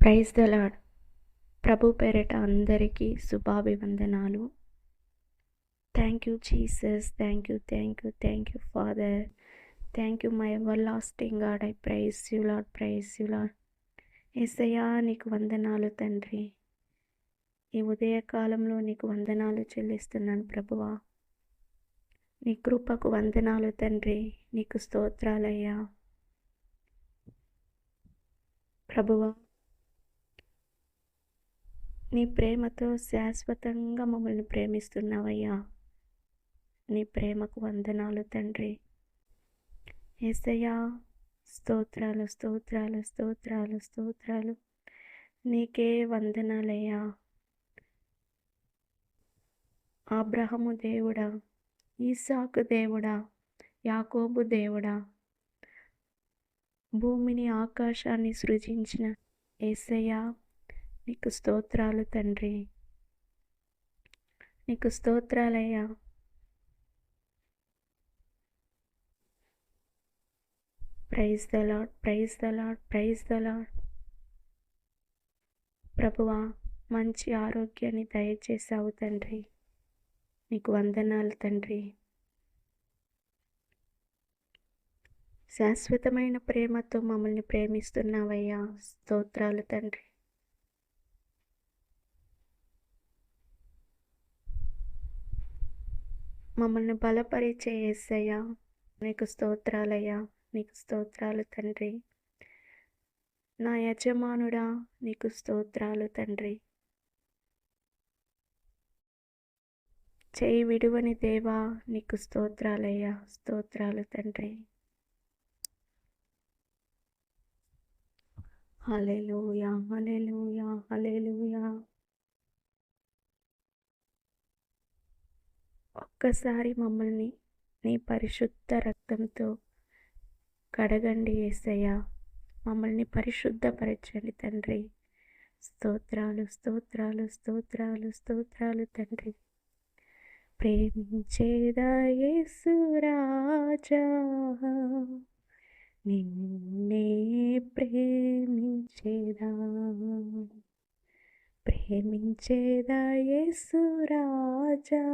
Praise the lord. ప్రభు పేరిట అందరికీ శుభాభివందనాలు. Thank you Jesus, thank you father, thank you my everlasting God. I praise you Lord, praise you Lord. Yesayya నీకు వందనాలు తండ్రి. ఈ ఉదయకాలంలో నీకు వందనాలు చెల్లిస్తున్నాను ప్రభువా. నీ కృపకు వందనాలు తండ్రి, నీకు స్తోత్రాలయ్యా ప్రభువా. నీ ప్రేమతో శాశ్వతంగా మమ్మల్ని ప్రేమిస్తున్నావయ్యా. నీ ప్రేమకు వందనాలు తండ్రి. యేసయ్యా స్తోత్రాలు స్తోత్రాలు స్తోత్రాలు స్తోత్రాలు. నీకే వందనాలయ్యా. అబ్రహాము దేవుడా, ఈసాకు దేవుడా, యాకోబు దేవుడా, భూమిని ఆకాశాన్ని సృజించిన యేసయ్యా నీకు స్తోత్రాలు తండ్రి, నీకు స్తోత్రాలయ్యా. Praise the Lord, praise the Lord, praise the Lord. ప్రభువా మంచి ఆరోగ్యాన్ని దయచేసావు తండ్రి, నీకు వందనాలు తండ్రి. శాశ్వతమైన ప్రేమతో మమ్మల్ని ప్రేమిస్తున్నావయ్యా. స్తోత్రాలు తండ్రి. మమ్మల్ని బలపరిచే యేసయ్యా నీకు స్తోత్రాలయ్యా, నీకు స్తోత్రాలు తండ్రి. నా యజమానుడా నీకు స్తోత్రాలు తండ్రి. చేయి విడువని దేవా నీకు స్తోత్రాలయ్యా, స్తోత్రాలు తండ్రి. హల్లెలూయా, హల్లెలూయా, హల్లెలూయా. ఒక్కసారి మమ్మల్ని నీ పరిశుద్ధ రక్తంతో కడగండి యేసయ్యా. మమ్మల్ని పరిశుద్ధపరచండి తండ్రి. స్తోత్రాలు స్తోత్రాలు స్తోత్రాలు స్తోత్రాలు తండ్రి. ప్రేమించేదా యేసు రాజా, నిన్నే ప్రేమించేదా, ప్రేమించేదా యేసు రాజా,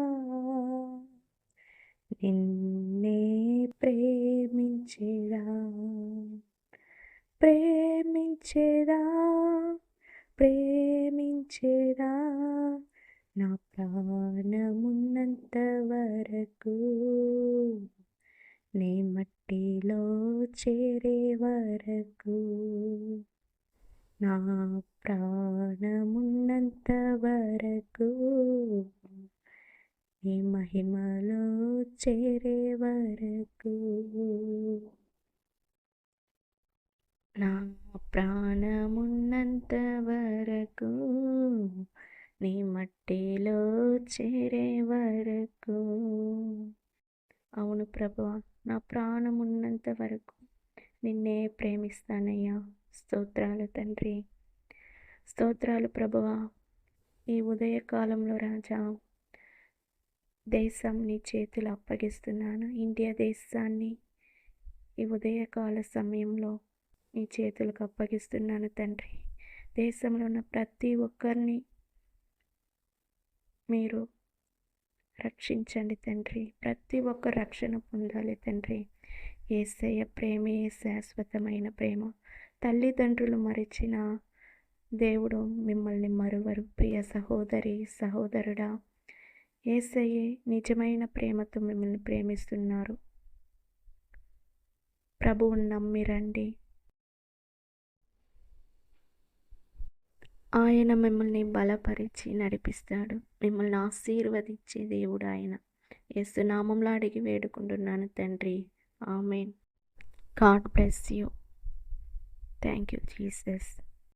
నిన్నే ప్రేమించేదా, ప్రేమించేదా, ప్రేమించేదా, నా ప్రాణమున్నంత వరకు, నీ మట్టిలో చేరే వరకు, నా ప్రాణమున్నంత వరకు, నీ మహిమలో చేరే వరకు, నా ప్రాణమున్నంత వరకు, నీ మట్టిలో చేరే వరకు. అవును ప్రభువా, నా ప్రాణమున్నంత వరకు నిన్నే ప్రేమిస్తానయ్యా. స్తోత్రాలు తండ్రి, స్తోత్రాలు ప్రభువా. ఈ ఉదయకాలంలో రాజా దేశం నీ చేతులు అప్పగిస్తున్నాను. ఇండియా దేశాన్ని ఈ ఉదయకాల సమయంలో నీ చేతులకు అప్పగిస్తున్నాను తండ్రి. దేశంలో ఉన్న ప్రతి ఒక్కరిని మీరు రక్షించండి తండ్రి. ప్రతి ఒక్క రక్షణ పొందాలి తండ్రి. యేసయ్య ప్రేమే శాశ్వతమైన ప్రేమ. తల్లిదండ్రులు మరిచిన దేవుడు మిమ్మల్ని మరువరు. ప్రియ సహోదరి సహోదరుడా, యేసయ్యే నిజమైన ప్రేమతో మిమ్మల్ని ప్రేమిస్తున్నారు. ప్రభువుని నమ్మిరండి. ఆయన మిమ్మల్ని బలపరిచి నడిపిస్తాడు. మిమ్మల్ని ఆశీర్వదించే దేవుడు ఆయన. యేసు నామంలో అడిగి వేడుకుంటున్నాను తండ్రి. Amen. God bless you. Thank you Jesus.